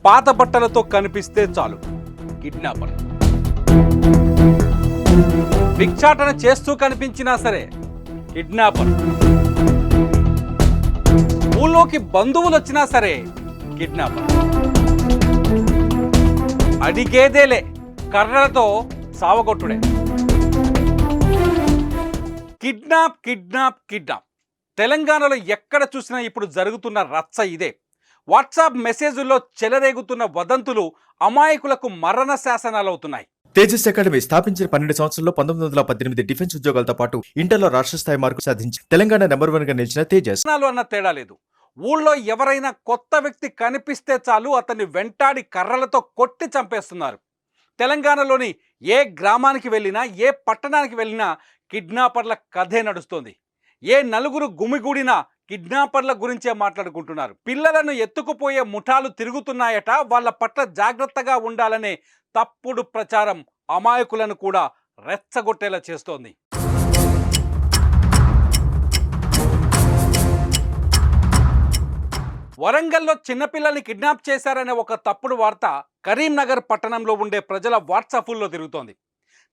పాత బట్టలతో కనిపిస్తే చాలు కిడ్నాపర్. భిక్షాటన చేస్తూ కనిపించినా సరే కిడ్నాపర్. ఊళ్ళోకి బంధువులు వచ్చినా సరే కిడ్నాపర్. అడిగేదేలే, కర్రలతో సావగొట్టుడే. Kidnap kidnap kidnap. తెలంగాణలో ఎక్కడ చూసినా ఇప్పుడు జరుగుతున్న రచ్చ ఇదే. వాట్సాప్ మెసేజ్ల్లో చెలరేగుతున్న వదంతులు అమాయకులకు మరణ శాసనాలవుతున్నాయి. తేజస్ అకాడమీ స్థాపించిన 12 సంవత్సరంలో 1918 డిఫెన్స్ ఉద్యోగాలతో పాటు ఇంటర్లో రాష్ట్ర స్థాయి మార్కు సాధించి తెలంగాణ నెంబర్ 1 గా నిలిచిన తేజస్ అన్న తేడా లేదు. ఊళ్ళో ఎవరైనా కొత్త వ్యక్తి కనిపిస్తే చాలు అతన్ని వెంటాడి కర్రలతో కొట్టి చంపేస్తున్నారు. తెలంగాణలోని ఏ గ్రామానికి వెళ్ళినా, ఏ పట్టణానికి వెళ్ళినా కిడ్నాపర్ల కథే నడుస్తోంది. ఏ నలుగురు గుమిగూడినా కిడ్నాపర్ల గురించే మాట్లాడుకుంటున్నారు. పిల్లలను ఎత్తుకుపోయే ముఠాలు తిరుగుతున్నాయట. వాళ్ళ పట్ల జాగ్రత్తగా ఉండాలనే తప్పుడు ప్రచారం అమాయకులను కూడా రెచ్చగొట్టేలా చేస్తోంది. వరంగల్లో చిన్నపిల్లల్ని కిడ్నాప్ చేశారనే ఒక తప్పుడు వార్త కరీంనగర్ పట్టణంలో ఉండే ప్రజల వాట్సాప్లో తిరుగుతోంది.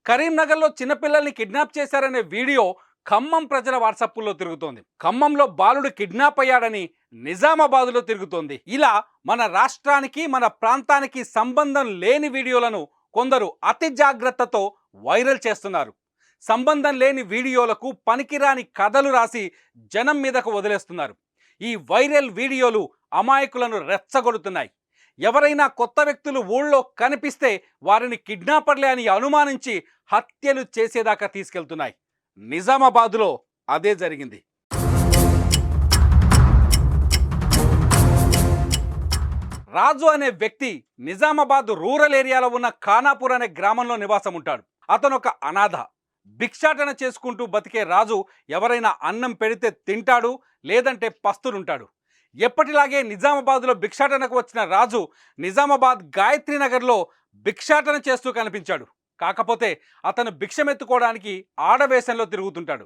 కరీంనగర్లో చిన్నపిల్లల్ని కిడ్నాప్ చేశారనే వీడియో ఖమ్మం ప్రజల వాట్సాప్లో తిరుగుతోంది. ఖమ్మంలో బాలుడు కిడ్నాప్ అయ్యాడని నిజామాబాద్లో తిరుగుతోంది. ఇలా మన రాష్ట్రానికి, మన ప్రాంతానికి సంబంధం లేని వీడియోలను కొందరు అతి జాగ్రత్తతో వైరల్ చేస్తున్నారు. సంబంధం లేని వీడియోలకు పనికిరాని కథలు రాసి జనం మీదకు వదిలేస్తున్నారు. ఈ వైరల్ వీడియోలు అమాయకులను రెచ్చగొడుతున్నాయి. ఎవరైనా కొత్త వ్యక్తులు ఊళ్ళో కనిపిస్తే వారిని కిడ్నాపర్లే అని అనుమానించి హత్యలు చేసేదాకా తీసుకెళ్తున్నాయి. నిజామాబాద్లో అదే జరిగింది. రాజు అనే వ్యక్తి నిజామాబాద్ రూరల్ ఏరియాలో ఉన్న ఖానాపూర్ అనే గ్రామంలో నివాసం ఉంటాడు. అతను ఒక అనాథ. భిక్షాటన చేసుకుంటూ బతికే రాజు ఎవరైనా అన్నం పెడితే తింటాడు, లేదంటే పస్తులుంటాడు. ఎప్పటిలాగే నిజామాబాద్లో భిక్షాటనకు వచ్చిన రాజు నిజామాబాద్ గాయత్రి నగర్లో భిక్షాటన చేస్తూ కనిపించాడు. కాకపోతే అతను భిక్షమెత్తుకోవడానికి ఆడవేషంలో తిరుగుతుంటాడు.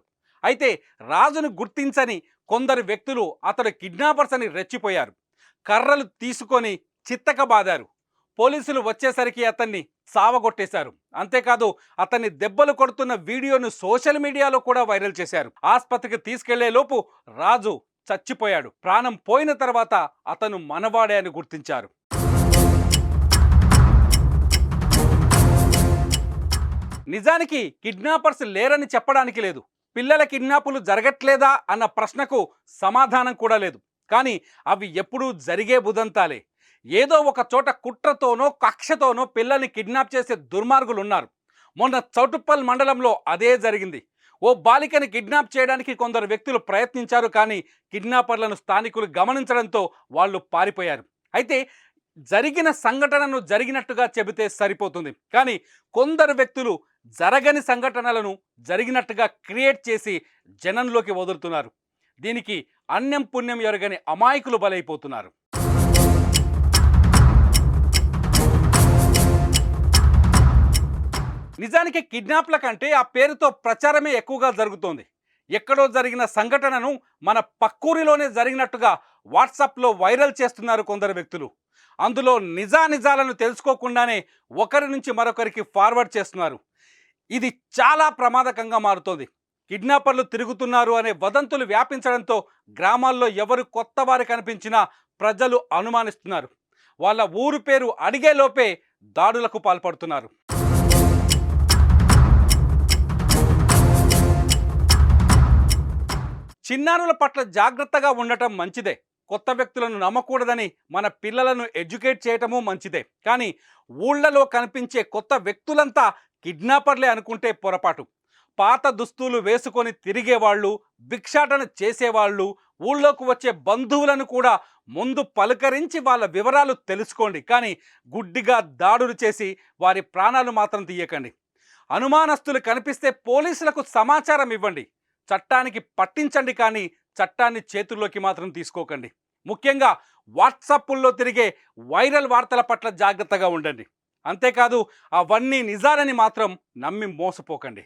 అయితే రాజును గుర్తించని కొందరు వ్యక్తులు అతడు కిడ్నాపర్స్ అని రెచ్చిపోయారు. కర్రలు తీసుకొని చిత్తకబాదారు. పోలీసులు వచ్చేసరికి అతన్ని సావగొట్టేశారు. అంతేకాదు అతన్ని దెబ్బలు కొడుతున్న వీడియోను సోషల్ మీడియాలో కూడా వైరల్ చేశారు. ఆసుపత్రికి తీసుకెళ్లే లోపు రాజు చచ్చిపోయాడు. ప్రాణం పోయిన తర్వాత అతను మనవాడే అని గుర్తించారు. నిజానికి కిడ్నాపర్స్ లేరని చెప్పడానికి లేదు. పిల్లల కిడ్నాపులు జరగట్లేదా అన్న ప్రశ్నకు సమాధానం కూడా లేదు. కానీ అవి ఎప్పుడూ జరిగే బుదంతాలే. ఏదో ఒక చోట కుట్రతోనో కక్షతోనో పిల్లల్ని కిడ్నాప్ చేసే దుర్మార్గులు ఉన్నారు. మొన్న చౌటుప్పల్ మండలంలో అదే జరిగింది. ఓ బాలికని కిడ్నాప్ చేయడానికి కొందరు వ్యక్తులు ప్రయత్నించారు. కానీ కిడ్నాపర్లను స్థానికులు గమనించడంతో వాళ్ళు పారిపోయారు. అయితే జరిగిన సంఘటనను జరిగినట్టుగా చెబితే సరిపోతుంది. కానీ కొందరు వ్యక్తులు జరగని సంఘటనలను జరిగినట్టుగా క్రియేట్ చేసి జనంలోకి వదులుతున్నారు. దీనికి అన్యం పుణ్యం ఎరగని అమాయకులు బలైపోతున్నారు. నిజానికి కిడ్నాప్ల కంటే ఆ పేరుతో ప్రచారమే ఎక్కువగా జరుగుతోంది. ఎక్కడో జరిగిన సంఘటనను మన పక్కూరిలోనే జరిగినట్టుగా వాట్సాప్లో వైరల్ చేస్తున్నారు కొందరు వ్యక్తులు. అందులో నిజానిజాలను తెలుసుకోకుండానే ఒకరి నుంచి మరొకరికి ఫార్వర్డ్ చేస్తున్నారు. ఇది చాలా ప్రమాదకంగా మారుతోంది. కిడ్నాపర్లు తిరుగుతున్నారు అనే వదంతులు వ్యాపించడంతో గ్రామాల్లో ఎవరు కొత్త వారు కనిపించినా ప్రజలు అనుమానిస్తున్నారు. వాళ్ళ ఊరు పేరు అడిగేలోపే దాడులకు పాల్పడుతున్నారు. చిన్నారుల పట్ల జాగ్రత్తగా ఉండటం మంచిదే. కొత్త వ్యక్తులను నమ్మకూడదని మన పిల్లలను ఎడ్యుకేట్ చేయటము మంచిదే. కానీ ఊళ్ళలో కనిపించే కొత్త వ్యక్తులంతా కిడ్నాపర్లే అనుకుంటే పొరపాటు. పాత దుస్తులు వేసుకొని తిరిగేవాళ్ళు, భిక్షాటన చేసేవాళ్ళు, ఊళ్ళోకి వచ్చే బంధువులను కూడా ముందు పలకరించి వాళ్ళ వివరాలు తెలుసుకోండి. కానీ గుడ్డిగా దాడులు చేసి వారి ప్రాణాలు మాత్రం తీయకండి. అనుమానస్తులు కనిపిస్తే పోలీసులకు సమాచారం ఇవ్వండి. చట్టానికి పట్టించండి. కానీ చట్టాన్ని చేతుల్లోకి మాత్రం తీసుకోకండి. ముఖ్యంగా వాట్సాప్ల్లో తిరిగే వైరల్ వార్తల పట్ల జాగ్రత్తగా ఉండండి. అంతేకాదు అవన్నీ నిజాలని మాత్రం నమ్మి మోసపోకండి.